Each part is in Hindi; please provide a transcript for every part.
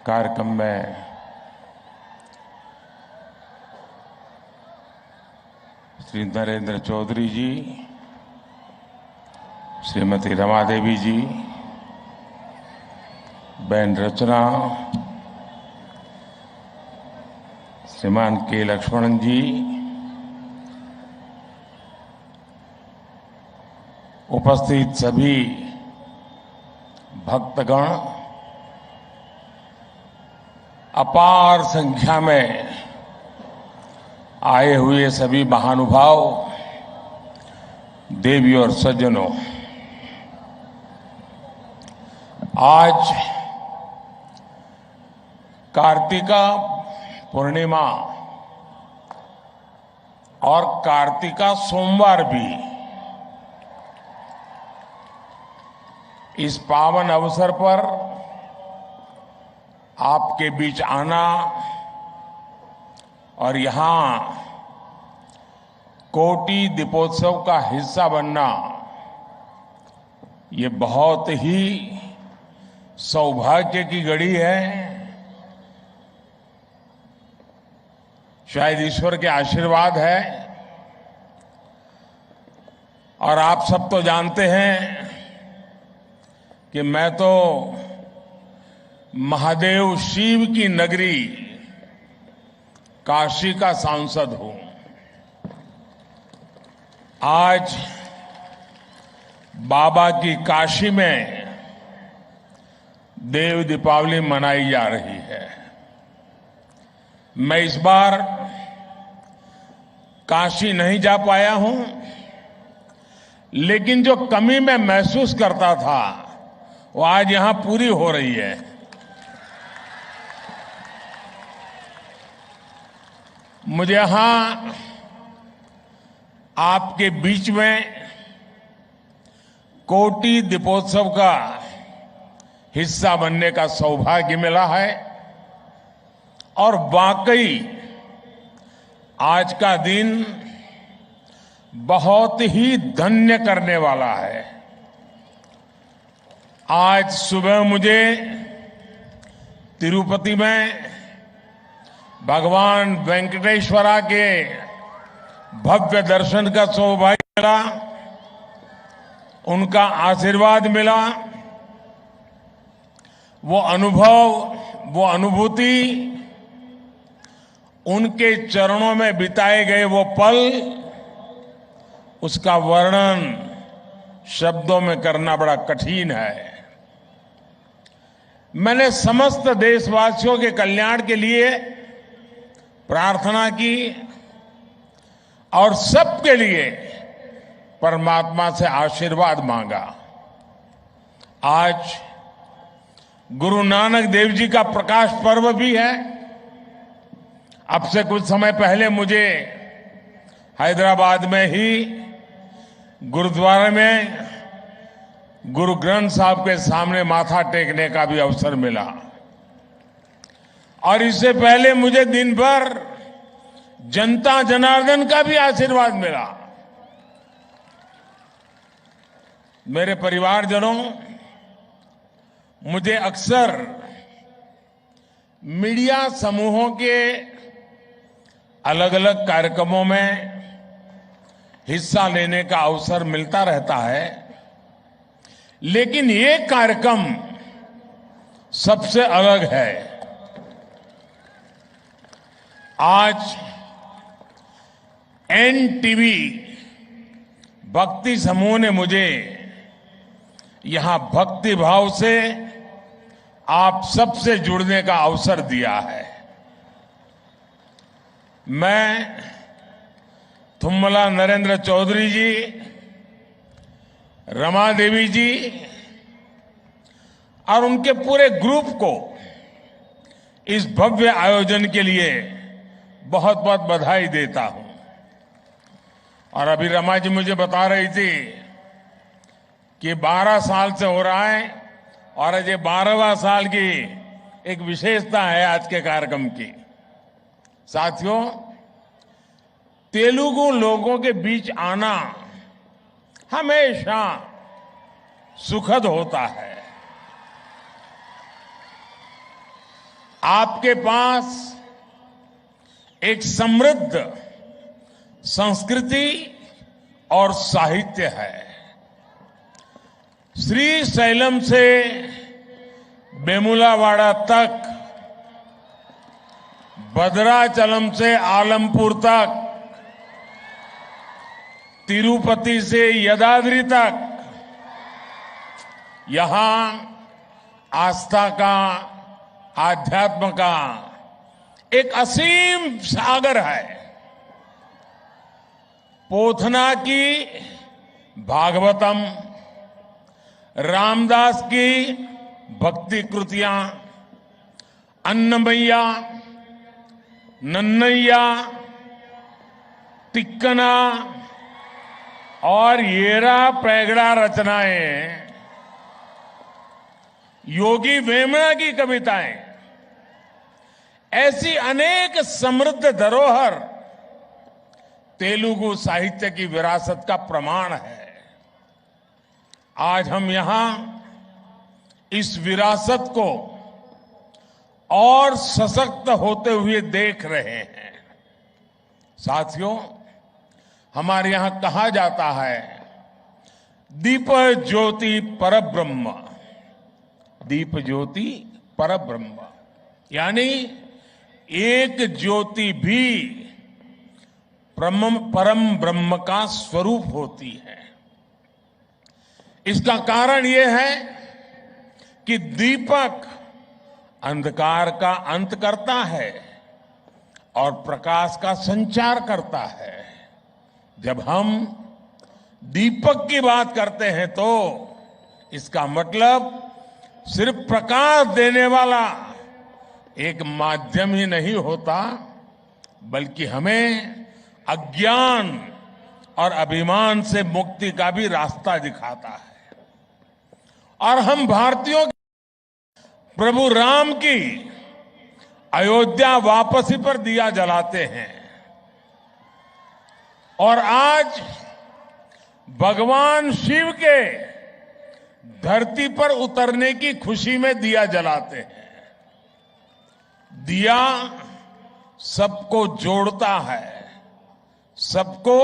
कार्यक्रम में श्री नरेंद्र चौधरी जी, श्रीमती रमा देवी जी, बहन रचना, श्रीमान के लक्ष्मणन जी, उपस्थित सभी भक्तगण, अपार संख्या में आए हुए सभी महानुभाव, देवी और सज्जनों, आज कार्तिका पूर्णिमा और कार्तिका सोमवार भी इस पावन अवसर पर आपके बीच आना और यहां कोटि दीपोत्सव का हिस्सा बनना, ये बहुत ही सौभाग्य की घड़ी है। शायद ईश्वर के आशीर्वाद है। और आप सब तो जानते हैं कि मैं तो महादेव शिव की नगरी काशी का सांसद हूं। आज बाबा की काशी में देव दीपावली मनाई जा रही है। मैं इस बार काशी नहीं जा पाया हूं, लेकिन जो कमी मैं महसूस करता था वो आज यहां पूरी हो रही है। मुझे यहां आपके बीच में कोटि दीपोत्सव का हिस्सा बनने का सौभाग्य मिला है और वाकई आज का दिन बहुत ही धन्य करने वाला है। आज सुबह मुझे तिरुपति में भगवान वेंकटेश्वरा के भव्य दर्शन का सौभाग्य मिला, उनका आशीर्वाद मिला। वो अनुभव, वो अनुभूति, उनके चरणों में बिताए गए वो पल, उसका वर्णन शब्दों में करना बड़ा कठिन है। मैंने समस्त देशवासियों के कल्याण के लिए प्रार्थना की और सबके लिए परमात्मा से आशीर्वाद मांगा। आज गुरु नानक देव जी का प्रकाश पर्व भी है। अब से कुछ समय पहले मुझे हैदराबाद में ही गुरुद्वारे में गुरु ग्रंथ साहब के सामने माथा टेकने का भी अवसर मिला और इससे पहले मुझे दिन भर जनता जनार्दन का भी आशीर्वाद मिला। मेरे परिवारजनों, मुझे अक्सर मीडिया समूहों के अलग अलग कार्यक्रमों में हिस्सा लेने का अवसर मिलता रहता है, लेकिन ये कार्यक्रम सबसे अलग है। आज एनटीवी भक्ति समूह ने मुझे यहां भक्ति भाव से आप सबसे जुड़ने का अवसर दिया है। मैं थुम्मला नरेंद्र चौधरी जी, रमा देवी जी और उनके पूरे ग्रुप को इस भव्य आयोजन के लिए बहुत बहुत बधाई देता हूं। और अभी रमा जी मुझे बता रही थी कि 12 साल से हो रहा है और आज ये 12वां साल की एक विशेषता है आज के कार्यक्रम की। साथियों, तेलुगु लोगों के बीच आना हमेशा सुखद होता है। आपके पास एक समृद्ध संस्कृति और साहित्य है। श्री शैलम से वेमुलावाड़ा तक, भद्राचलम से आलमपुर तक, तिरुपति से यदाद्रि तक, यहां आस्था का, आध्यात्म का एक असीम सागर है। पोथना की भागवतम, रामदास की भक्ति कृतियां, अन्नमैया, नन्नैया, तिक्कना और येरा पैगड़ा रचनाएं, योगी वेमना की कविताएं, ऐसी अनेक समृद्ध धरोहर तेलुगु साहित्य की विरासत का प्रमाण है। आज हम यहां इस विरासत को और सशक्त होते हुए देख रहे हैं। साथियों, हमारे यहां कहा जाता है, दीप ज्योति परब्रह्म, दीप ज्योति परब्रह्म, यानी एक ज्योति भी परम ब्रह्म का स्वरूप होती है। इसका कारण यह है कि दीपक अंधकार का अंत करता है और प्रकाश का संचार करता है। जब हम दीपक की बात करते हैं तो इसका मतलब सिर्फ प्रकाश देने वाला एक माध्यम ही नहीं होता, बल्कि हमें अज्ञान और अभिमान से मुक्ति का भी रास्ता दिखाता है। और हम भारतीयों प्रभु राम की अयोध्या वापसी पर दिया जलाते हैं और आज भगवान शिव के धरती पर उतरने की खुशी में दिया जलाते हैं। दिया सबको जोड़ता है, सबको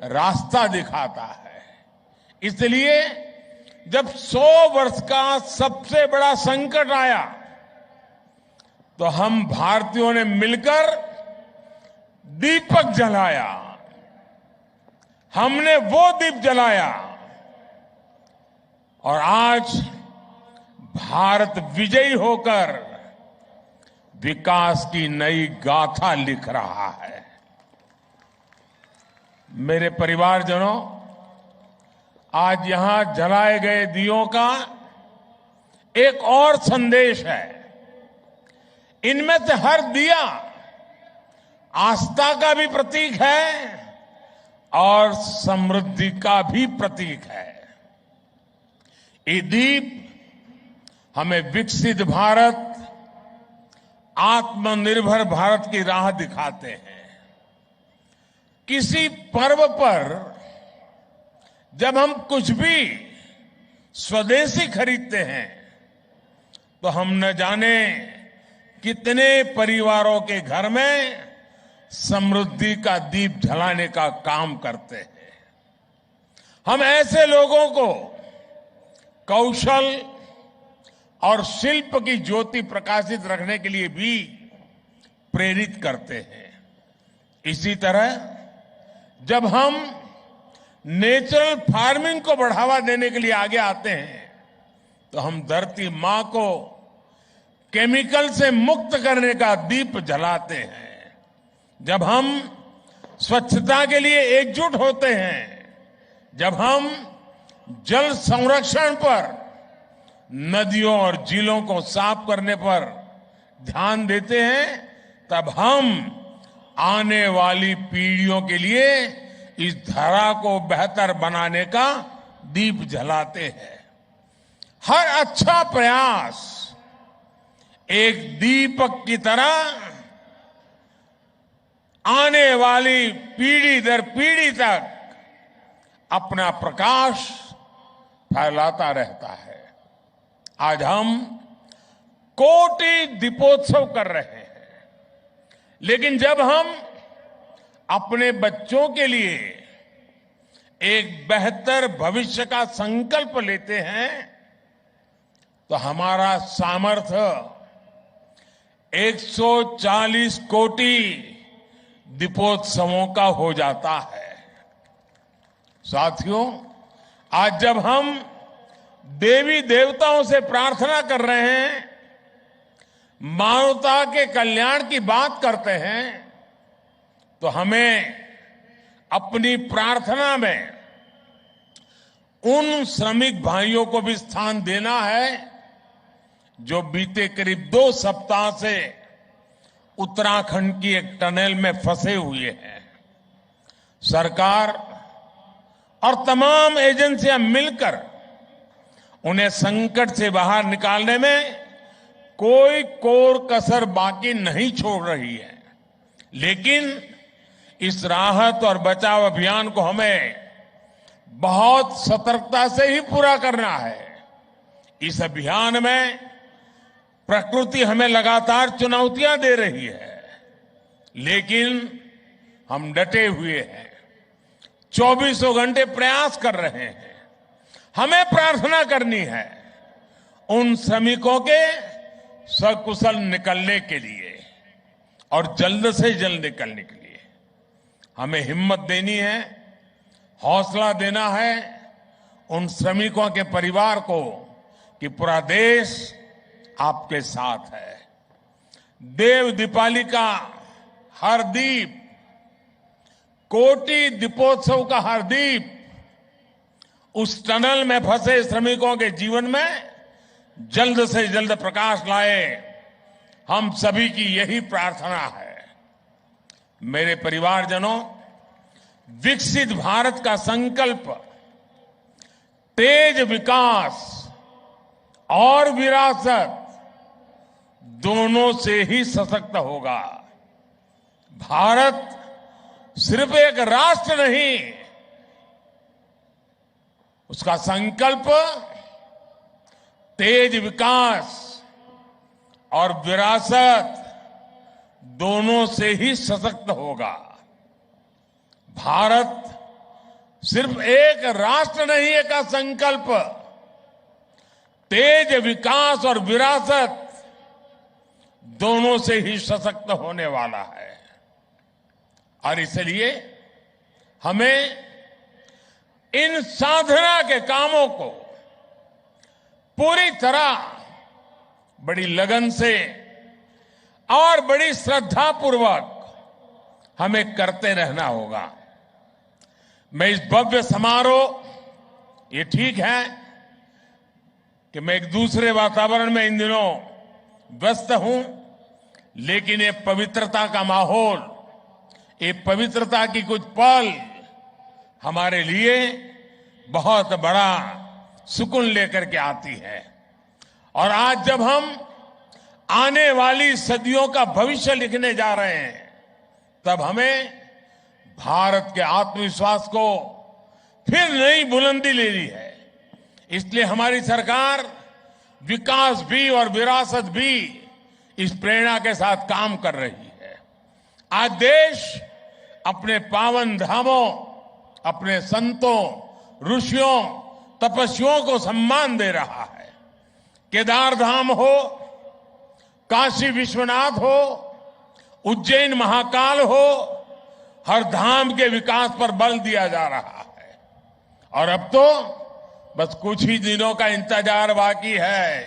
रास्ता दिखाता है। इसलिए जब 100 वर्ष का सबसे बड़ा संकट आया तो हम भारतीयों ने मिलकर दीपक जलाया। हमने वो दीप जलाया और आज भारत विजयी होकर विकास की नई गाथा लिख रहा है। मेरे परिवारजनों, आज यहां जलाए गए दियों का एक और संदेश है। इनमें से हर दिया आस्था का भी प्रतीक है और समृद्धि का भी प्रतीक है। ये दीप हमें विकसित भारत, आत्मनिर्भर भारत की राह दिखाते हैं। किसी पर्व पर जब हम कुछ भी स्वदेशी खरीदते हैं तो हम न जाने कितने परिवारों के घर में समृद्धि का दीप जलाने का काम करते हैं। हम ऐसे लोगों को कौशल और शिल्प की ज्योति प्रकाशित रखने के लिए भी प्रेरित करते हैं। इसी तरह जब हम नेचुरल फार्मिंग को बढ़ावा देने के लिए आगे आते हैं तो हम धरती मां को केमिकल से मुक्त करने का दीप जलाते हैं। जब हम स्वच्छता के लिए एकजुट होते हैं, जब हम जल संरक्षण पर, नदियों और झीलों को साफ करने पर ध्यान देते हैं, तब हम आने वाली पीढ़ियों के लिए इस धरा को बेहतर बनाने का दीप जलाते हैं। हर अच्छा प्रयास एक दीपक की तरह आने वाली पीढ़ी दर पीढ़ी तक अपना प्रकाश फैलाता रहता है। आज हम कोटि दीपोत्सव कर रहे हैं। लेकिन जब हम अपने बच्चों के लिए एक बेहतर भविष्य का संकल्प लेते हैं तो हमारा सामर्थ्य 140 कोटि दीपोत्सवों का हो जाता है। साथियों, आज जब हम देवी देवताओं से प्रार्थना कर रहे हैं, मानवता के कल्याण की बात करते हैं, तो हमें अपनी प्रार्थना में उन श्रमिक भाइयों को भी स्थान देना है जो बीते करीब 2 सप्ताह से उत्तराखंड की एक टनल में फंसे हुए हैं। सरकार और तमाम एजेंसियां मिलकर उन्हें संकट से बाहर निकालने में कोई कोर कसर बाकी नहीं छोड़ रही है। लेकिन इस राहत और बचाव अभियान को हमें बहुत सतर्कता से ही पूरा करना है। इस अभियान में प्रकृति हमें लगातार चुनौतियां दे रही है, लेकिन हम डटे हुए हैं, 24 घंटे प्रयास कर रहे हैं। हमें प्रार्थना करनी है उन श्रमिकों के सकुशल निकलने के लिए और जल्द से जल्द निकलने के लिए। हमें हिम्मत देनी है, हौसला देना है उन श्रमिकों के परिवार को कि पूरा देश आपके साथ है। देव दीपावली का हर दीप, कोटि दीपोत्सव का हर दीप उस टनल में फंसे श्रमिकों के जीवन में जल्द से जल्द प्रकाश लाए। हम सभी की यही प्रार्थना है। मेरे परिवारजनों, विकसित भारत का संकल्प तेज विकास और विरासत दोनों से ही सशक्त होगा। भारत सिर्फ एक राष्ट्र नहीं, उसका संकल्प तेज विकास और विरासत दोनों से ही सशक्त होगा। भारत सिर्फ एक राष्ट्र नहीं है का संकल्प तेज विकास और विरासत दोनों से ही सशक्त होने वाला है। और इसलिए हमें इन साधना के कामों को पूरी तरह बड़ी लगन से और बड़ी श्रद्धापूर्वक हमें करते रहना होगा। मैं इस भव्य समारोह, ये ठीक है कि मैं एक दूसरे वातावरण में इन दिनों व्यस्त हूं, लेकिन ये पवित्रता का माहौल, ये पवित्रता की कुछ पल हमारे लिए बहुत बड़ा सुकून लेकर के आती है। और आज जब हम आने वाली सदियों का भविष्य लिखने जा रहे हैं, तब हमें भारत के आत्मविश्वास को फिर नई बुलंदी लेनी है। इसलिए हमारी सरकार विकास भी और विरासत भी इस प्रेरणा के साथ काम कर रही है। आज देश अपने पावन धामों, अपने संतों, ऋषियों, तपस्वियों को सम्मान दे रहा है। केदार धाम हो, काशी विश्वनाथ हो, उज्जैन महाकाल हो, हर धाम के विकास पर बल दिया जा रहा है। और अब तो बस कुछ ही दिनों का इंतजार बाकी है।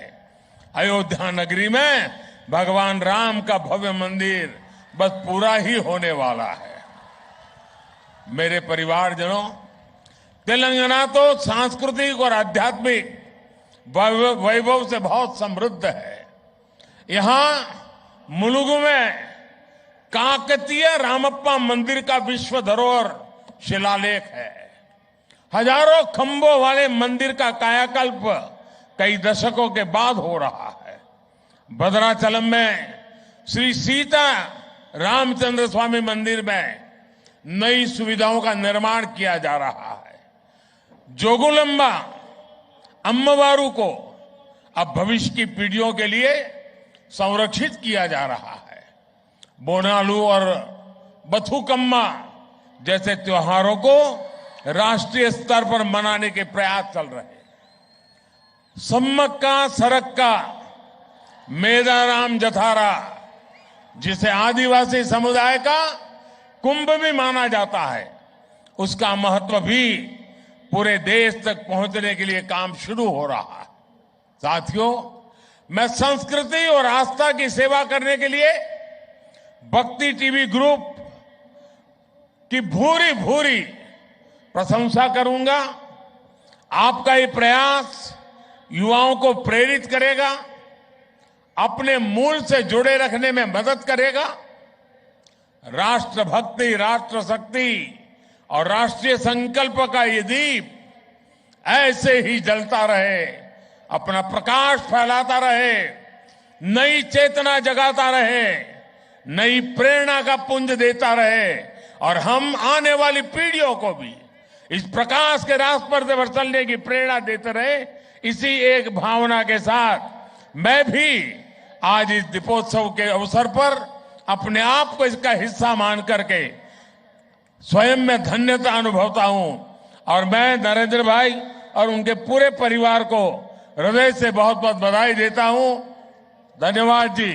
अयोध्या नगरी में भगवान राम का भव्य मंदिर बस पूरा ही होने वाला है। मेरे परिवारजनों, तेलंगाना तो सांस्कृतिक और आध्यात्मिक वैभव से बहुत समृद्ध है। यहां मुलुगु में काकतीय रामप्पा मंदिर का विश्व धरोहर शिलालेख है। हजारों खंभों वाले मंदिर का कायाकल्प कई दशकों के बाद हो रहा है। भद्राचलम में श्री सीता रामचंद्र स्वामी मंदिर में नई सुविधाओं का निर्माण किया जा रहा है। जोगुलंबा अम्मवारू को अब भविष्य की पीढ़ियों के लिए संरक्षित किया जा रहा है। बोनालू और बथुकम्मा जैसे त्योहारों को राष्ट्रीय स्तर पर मनाने के प्रयास चल रहे हैं। सम्मक्का सरक्का मेदाराम जथारा, जिसे आदिवासी समुदाय का कुंभ भी माना जाता है, उसका महत्व भी पूरे देश तक पहुंचने के लिए काम शुरू हो रहा है। साथियों, मैं संस्कृति और आस्था की सेवा करने के लिए भक्ति टीवी ग्रुप की भूरी भूरी प्रशंसा करूंगा। आपका ये प्रयास युवाओं को प्रेरित करेगा, अपने मूल से जुड़े रखने में मदद करेगा। राष्ट्रभक्ति, राष्ट्रशक्ति और राष्ट्रीय संकल्प का ये दीप ऐसे ही जलता रहे, अपना प्रकाश फैलाता रहे, नई चेतना जगाता रहे, नई प्रेरणा का पुंज देता रहे और हम आने वाली पीढ़ियों को भी इस प्रकाश के रास्ते पर चलने की प्रेरणा देते रहे। इसी एक भावना के साथ मैं भी आज इस दीपोत्सव के अवसर पर अपने आप को इसका हिस्सा मान करके स्वयं में धन्यता अनुभवता हूं और मैं नरेंद्र भाई और उनके पूरे परिवार को हृदय से बहुत बहुत बधाई देता हूं। धन्यवाद जी।